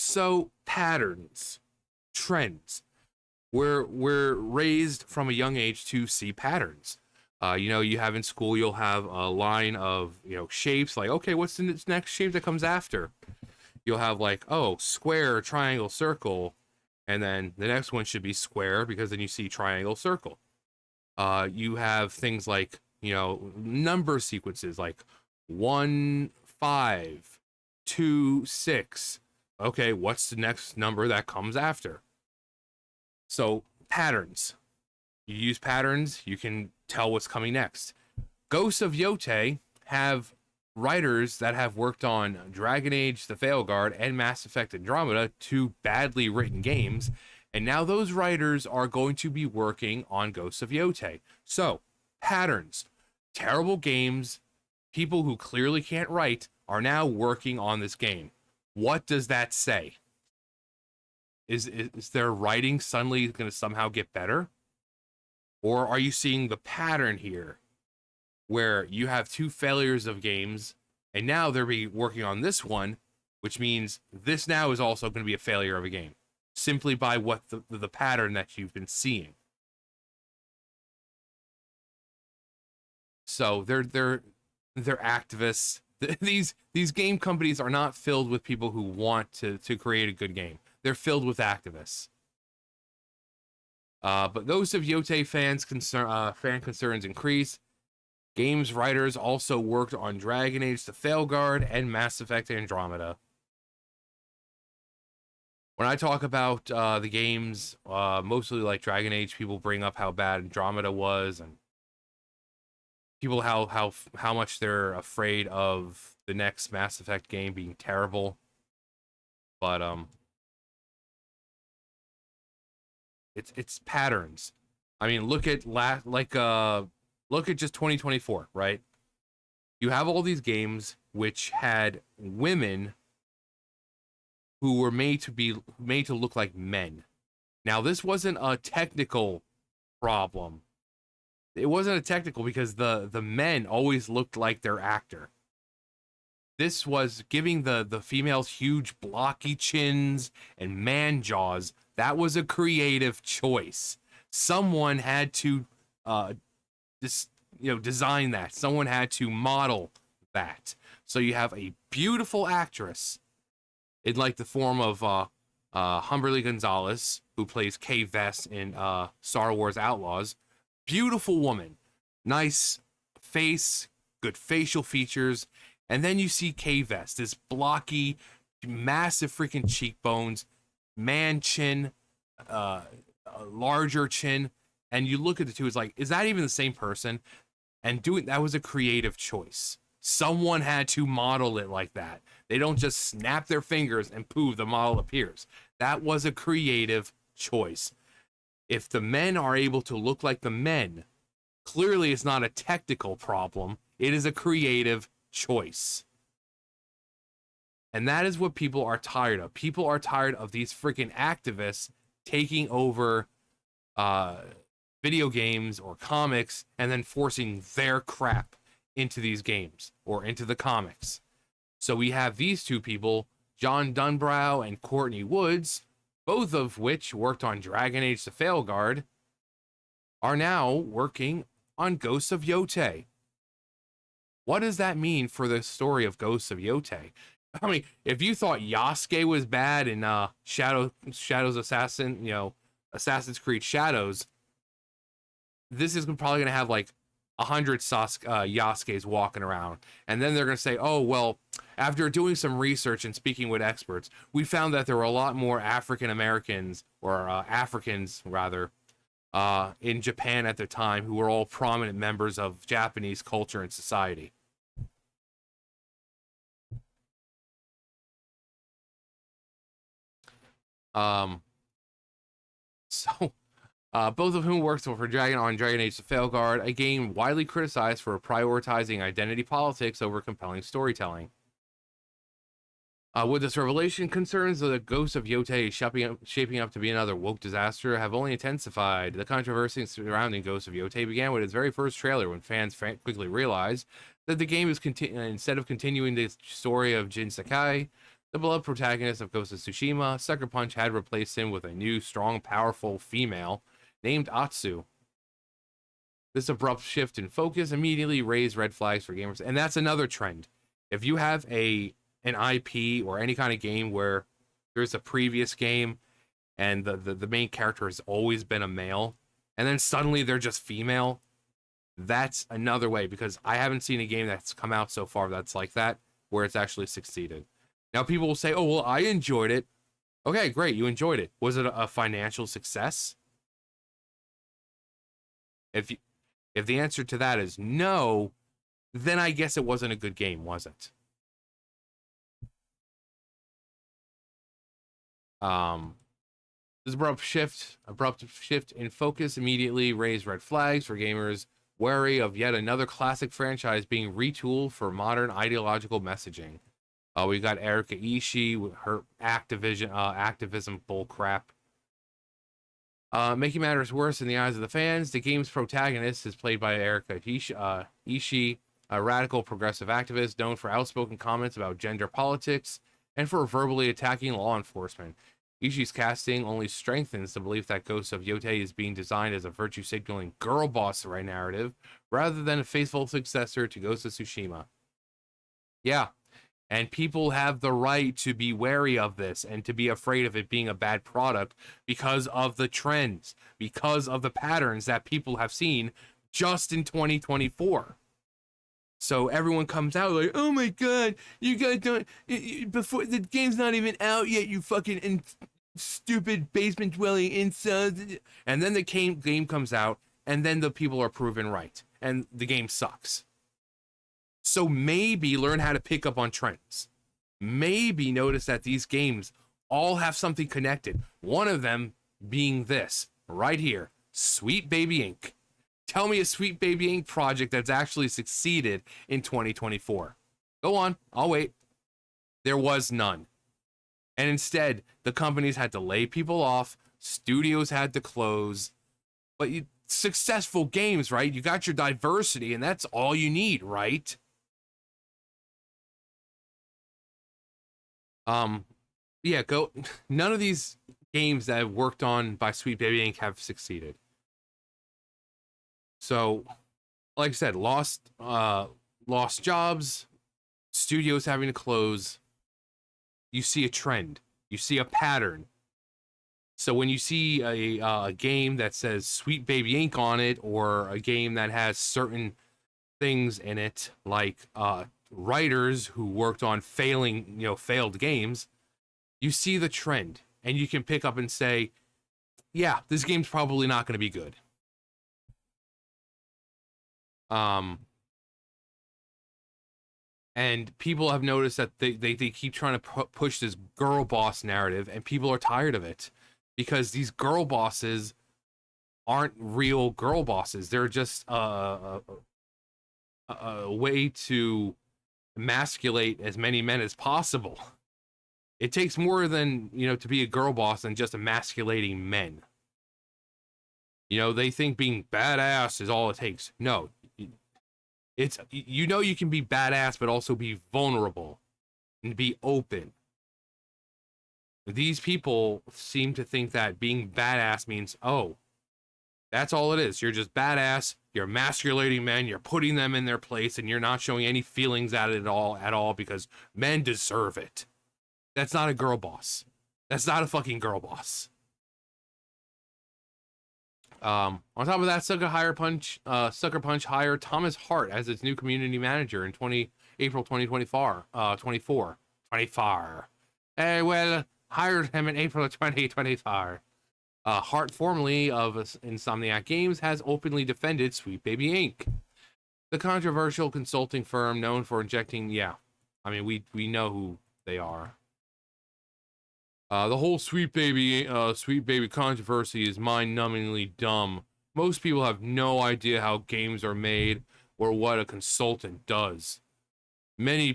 So patterns, trends. We're raised from a young age to see patterns. You have in school, you'll have a line of shapes like, okay, what's the next shape that comes after? You'll have like, oh, square, triangle, circle, and then the next one should be square because then you see triangle, circle. You have things like number sequences like 1, 5, 2, 6. Okay, what's the next number that comes after? So patterns. You use patterns, you can tell what's coming next. Ghosts of Yotei have writers that have worked on Dragon Age, The Veilguard, and Mass Effect Andromeda, two badly written games, and now those writers are going to be working on Ghosts of Yotei. So, patterns. Terrible games, people who clearly can't write are now working on this game. What does that say? Is their writing suddenly going to somehow get better? Or are you seeing the pattern here where you have two failures of games and now they're working on this one, which means this now is also going to be a failure of a game simply by what the pattern that you've been seeing. So they're activists. These game companies are not filled with people who want to create a good game. They're filled with activists. But those of Yotei fan concerns increase. Games writers also worked on Dragon Age, The Veilguard, and Mass Effect Andromeda. When I talk about the games, mostly like Dragon Age, people bring up how bad Andromeda was, and people how much they're afraid of the next Mass Effect game being terrible. But it's patterns. I mean, look at just 2024, right? You have all these games which had women who were made to look like men. Now, this wasn't a technical problem. It wasn't a technical because the men always looked like their actor. This was giving the females huge blocky chins and man jaws. That was a creative choice. Someone had to design that. Someone had to model that. So you have a beautiful actress in like the form of Humberly Gonzalez, who plays Kay Vess in Star Wars Outlaws. Beautiful woman, nice face, good facial features, and then you see Kay Vess, this blocky, massive freaking cheekbones, man chin, a larger chin, and you look at the two, it's like, is that even the same person? And that was a creative choice. Someone had to model it like that. They don't just snap their fingers and poof, the model appears. That was a creative choice. If the men are able to look like the men, clearly it's not a technical problem. It is a creative choice. And that is what people are tired of. People are tired of these freaking activists taking over video games or comics and then forcing their crap into these games or into the comics. So we have these two people, John Dunbrow and Courtney Woods, both of which worked on Dragon Age The Veilguard, are now working on Ghosts of Yotei. What does that mean for the story of Ghosts of Yotei? I mean, if you thought Yasuke was bad in Shadows Assassin, Assassin's Creed Shadows, this is probably going to have like 100 Yasuke's walking around. And then they're going to say, oh, well, after doing some research and speaking with experts, we found that there were a lot more African Americans, or Africans rather, in Japan at the time, who were all prominent members of Japanese culture and society. Both of whom worked for Dragon Age The Veilguard, a game widely criticized for prioritizing identity politics over compelling storytelling. With this revelation, concerns the Ghosts of Yotei shaping up to be another woke disaster have only intensified. The controversy surrounding Ghosts of Yotei began with its very first trailer, when fans quickly realized that the game is instead of continuing the story of Jin Sakai, The beloved protagonist of Ghost of Tsushima, Sucker Punch had replaced him with a new, strong, powerful female named Atsu. This abrupt shift in focus immediately raised red flags for gamers, and that's another trend. If you have an IP or any kind of game where there's a previous game and the main character has always been a male, and then suddenly they're just female, that's another way, because I haven't seen a game that's come out so far that's like that, where it's actually succeeded. Now, people will say, oh, well, I enjoyed it. Okay, great, you enjoyed it. Was it a financial success? If the answer to that is no, then I guess it wasn't a good game, was it? This abrupt shift in focus immediately raised red flags for gamers wary of yet another classic franchise being retooled for modern ideological messaging. We got Erika Ishii with her activism bullcrap. Making matters worse in the eyes of the fans, the game's protagonist is played by Erika Ishii, a radical progressive activist known for outspoken comments about gender politics and for verbally attacking law enforcement. Ishii's casting only strengthens the belief that Ghost of Yotei is being designed as a virtue-signaling girl boss narrative rather than a faithful successor to Ghost of Tsushima. Yeah, and people have the right to be wary of this and to be afraid of it being a bad product because of the trends, because of the patterns that people have seen just in 2024. So everyone comes out like, oh my god, you guys don't, before the game's not even out yet, you fucking stupid basement dwelling incels. And then the game comes out, and then the people are proven right, and the game sucks. So maybe learn how to pick up on trends. Maybe notice that these games all have something connected. One of them being this, right here, Sweet Baby Inc. Tell me a Sweet Baby Inc. project that's actually succeeded in 2024. Go on, I'll wait. There was none. And instead, the companies had to lay people off, studios had to close. But successful games, right? You got your diversity, and that's all you need, right? Yeah, none of these games that have worked on by Sweet Baby Inc. have succeeded. So, like I said, lost jobs, studios having to close. You see a trend, you see a pattern. So when you see a game that says Sweet Baby Inc. on it, or a game that has certain things in it, like writers who worked on failed games, you see the trend, and you can pick up and say, yeah, this game's probably not going to be good. And people have noticed that they keep trying to push this girl boss narrative, and people are tired of it because these girl bosses aren't real girl bosses. They're just a way to emasculate as many men as possible. It takes more than, to be a girl boss than just emasculating men. They think being badass is all it takes. No. It's, you can be badass, but also be vulnerable and be open. These people seem to think that being badass means, oh, that's all it is. You're just badass. You're emasculating men. You're putting them in their place, and you're not showing any feelings at it at all because men deserve it. That's not a girl boss. That's not a fucking girl boss. On top of that, Sucker Punch hired Thomas Hart as its new community manager in April 2024. 24. Hired him in April of 2024. Hart, formerly of Insomniac Games, has openly defended Sweet Baby Inc., the controversial consulting firm known for injecting. We know who they are. The whole Sweet Baby controversy is mind-numbingly dumb. Most people have no idea how games are made or what a consultant does. Many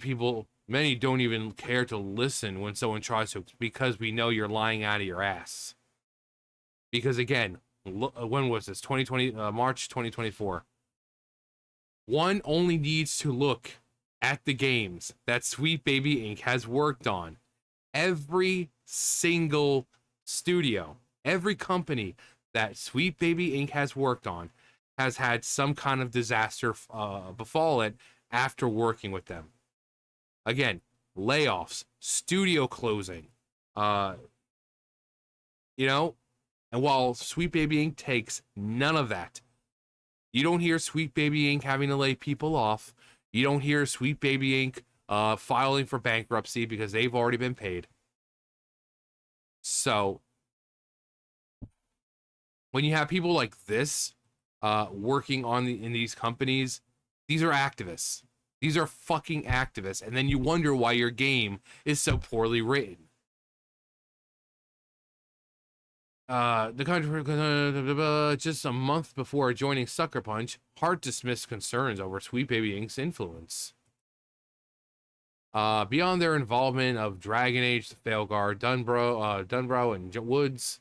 don't even care to listen when someone tries to, because we know you're lying out of your ass. Because again, when was this? March 2024. One only needs to look at the games that Sweet Baby Inc. has worked on Every single studio, every company that Sweet Baby Inc. has worked on has had some kind of disaster befall it after working with them. Again, layoffs, studio closing, uh, you know, and while Sweet Baby Inc. takes none of that, you don't hear Sweet Baby Inc. having to lay people off. You don't hear Sweet Baby Inc. Filing for bankruptcy because they've already been paid. So when you have people like this working in these companies, these are activists. These are fucking activists, and then you wonder why your game is so poorly written. The country just a month before joining Sucker Punch, Hart dismissed concerns over Sweet Baby Inc.'s influence. Beyond their involvement of Dragon Age, the Veilguard, Dunbrow, and Woods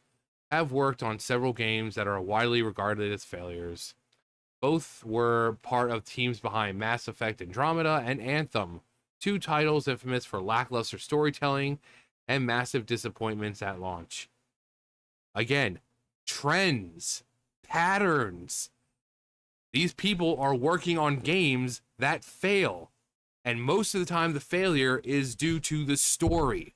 have worked on several games that are widely regarded as failures. Both were part of teams behind Mass Effect Andromeda and Anthem, two titles infamous for lackluster storytelling and massive disappointments at launch. Again, trends, patterns. These people are working on games that fail. And most of the time, the failure is due to the story.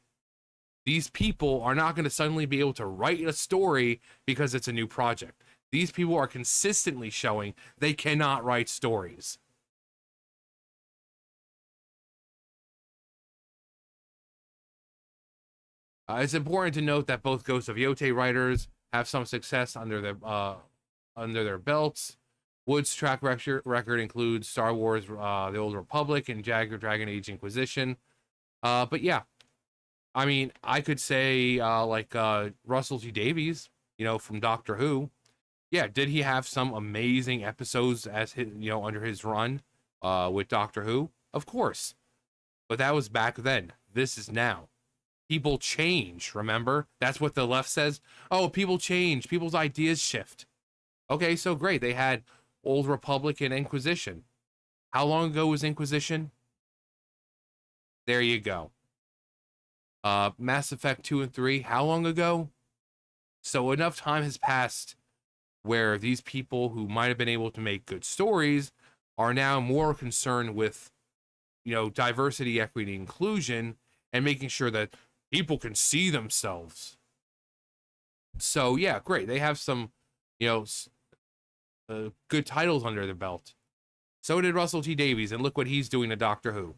These people are not going to suddenly be able to write a story because it's a new project. These people are consistently showing they cannot write stories. It's important to note that both Ghost of Yotei writers have some success under their belts. Wood's track record includes Star Wars, The Old Republic, and Dragon Age Inquisition. But yeah, I mean, I could say Russell T Davies, from Doctor Who. Yeah, did he have some amazing episodes as his, under his run with Doctor Who? Of course. But that was back then. This is now. People change, remember? That's what the left says. Oh, people change. People's ideas shift. Okay, so great. They had Old Republic and Inquisition. How long ago was Inquisition? There you go. Mass Effect 2 and 3, how long ago? So enough time has passed where these people who might have been able to make good stories are now more concerned with, diversity, equity, inclusion, and making sure that people can see themselves. So yeah, great. They have some, good titles under their belt. So did Russell T Davies, and look what he's doing to Doctor Who.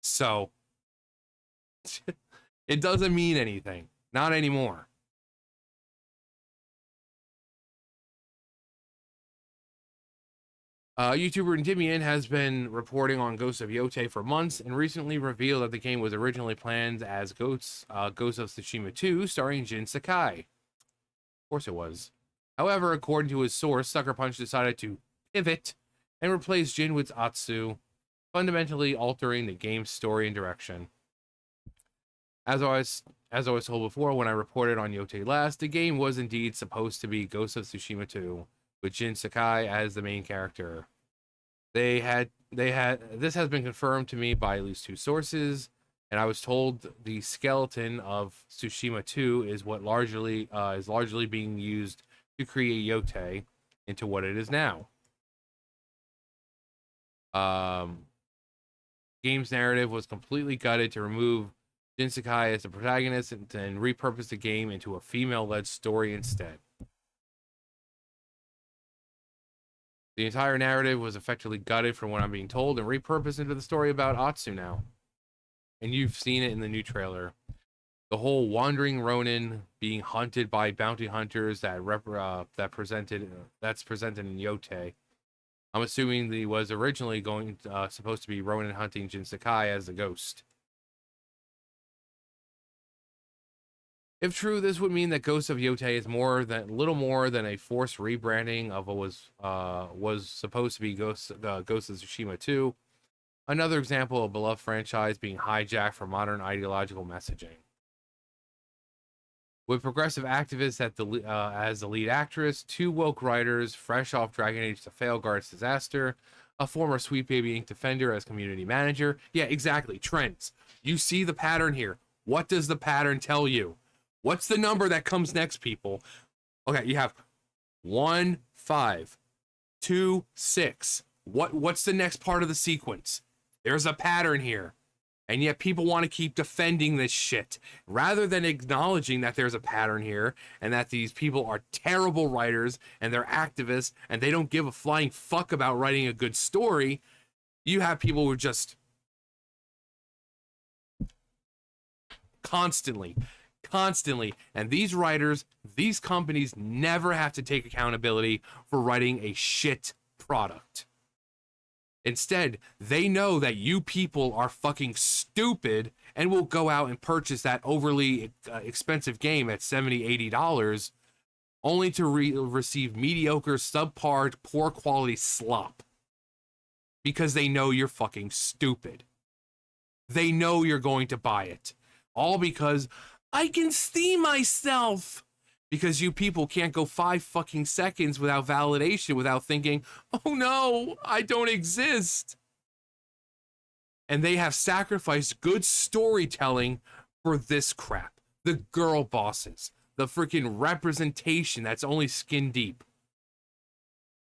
So it doesn't mean anything. Not anymore. YouTuber Endymion has been reporting on Ghost of Yotei for months and recently revealed that the game was originally planned as Ghost of Tsushima 2 starring Jin Sakai. Of course it was. However, according to his source, Sucker Punch decided to pivot and replace Jin with Atsu, fundamentally altering the game's story and direction. As I was told before when I reported on Yotei last, the game was indeed supposed to be Ghost of Tsushima 2, with Jin Sakai as the main character. This has been confirmed to me by at least two sources, and I was told the skeleton of Tsushima 2 is largely being used to create Yotei into what it is now. Game's narrative was completely gutted to remove Jin Sakai as the protagonist and repurpose the game into a female-led story instead. The entire narrative was effectively gutted from what I'm being told and repurposed into the story about Atsu now. And you've seen it in the new trailer. The whole wandering Ronin being hunted by bounty hunters that's presented in Yotei. I'm assuming he was originally supposed to be Ronin hunting Jin Sakai as a ghost. If true, this would mean that Ghost of Yotei is little more than a forced rebranding of what was supposed to be Ghost of Tsushima 2. Another example of a beloved franchise being hijacked for modern ideological messaging. With progressive activists as the lead actress, two woke writers fresh off Dragon Age The Veilguard's disaster, a former Sweet Baby Inc. defender as community manager. Yeah, exactly. Trends. You see the pattern here. What does the pattern tell you? What's the number that comes next, people? Okay, you have 1, 5, 2, 6. What's the next part of the sequence? There's a pattern here. And yet people want to keep defending this shit rather than acknowledging that there's a pattern here and that these people are terrible writers and they're activists and they don't give a flying fuck about writing a good story. You have people who just constantly, and these writers, these companies never have to take accountability for writing a shit product. Instead, they know that you people are fucking stupid and will go out and purchase that overly expensive game at $70, $80 only to receive mediocre, subpar, poor quality slop. Because they know you're fucking stupid. They know you're going to buy it. All because I can Steam myself. Because you people can't go 5 fucking seconds without validation, without thinking, oh no, I don't exist. And they have sacrificed good storytelling for this crap. The girl bosses, the freaking representation that's only skin deep.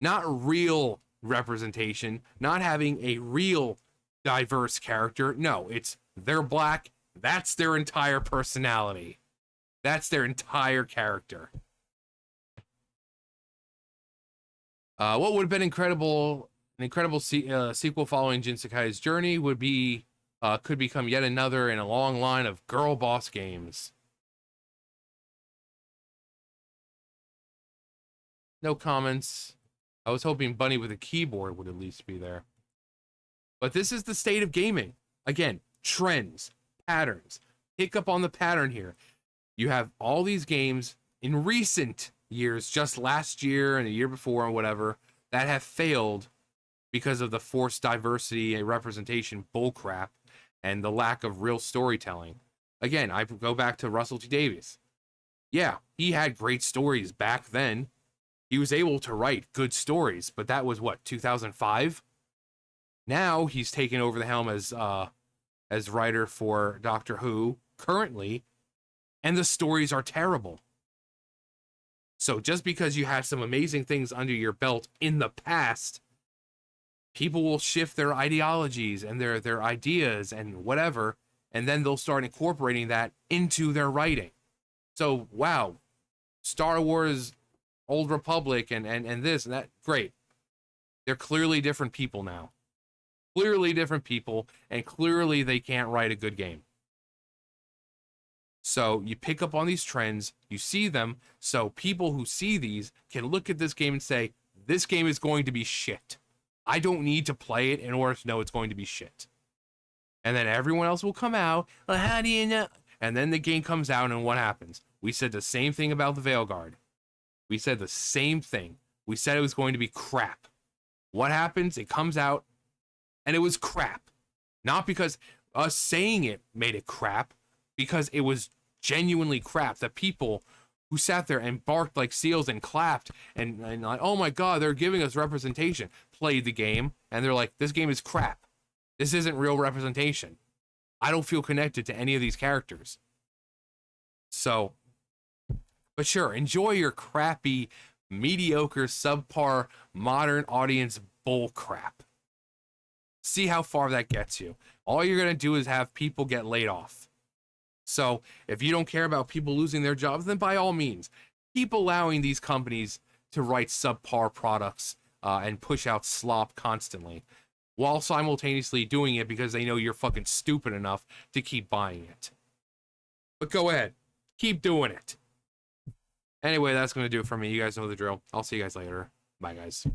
Not real representation, not having a real diverse character. No, it's they're black, that's their entire personality. That's their entire character. What would have been an incredible sequel following Jin Sakai's journey would be, could become yet another in a long line of girl boss games. No comments. I was hoping Bunny with a keyboard would at least be there. But this is the state of gaming. Again, trends, patterns. Pick up on the pattern here. You have all these games in recent years, just last year and the year before and whatever, that have failed because of the forced diversity and representation bullcrap and the lack of real storytelling. Again, I go back to Russell T Davies. Yeah, he had great stories back then. He was able to write good stories, but that was what, 2005? Now he's taken over the helm as writer for Doctor Who currently. And the stories are terrible. So just because you have some amazing things under your belt in the past, people will shift their ideologies and their ideas and whatever, and then they'll start incorporating that into their writing. So, wow, Star Wars, Old Republic, and this and that, great. They're clearly different people now. Clearly different people, and clearly they can't write a good game. So you pick up on these trends, you see them, so people who see these can look at this game and say, this game is going to be shit. I don't need to play it in order to know it's going to be shit. And then everyone else will come out, well, how do you know? And then the game comes out, and what happens? We said the same thing about the Veilguard. We said the same thing. We said it was going to be crap. What happens? It comes out, and it was crap. Not because us saying it made it crap, because it was genuinely crap. The people who sat there and barked like seals and clapped and like, oh my god, they're giving us representation, played the game, and they're like, this game is crap. This isn't real representation. I don't feel connected to any of these characters. So, but sure, enjoy your crappy, mediocre, subpar, modern audience bull crap. See how far that gets you. All you're going to do is have people get laid off. So if you don't care about people losing their jobs, then by all means, keep allowing these companies to write subpar products and push out slop constantly, while simultaneously doing it because they know you're fucking stupid enough to keep buying it. But go ahead, keep doing it. Anyway, that's going to do it for me. You guys know the drill. I'll see you guys later. Bye, guys.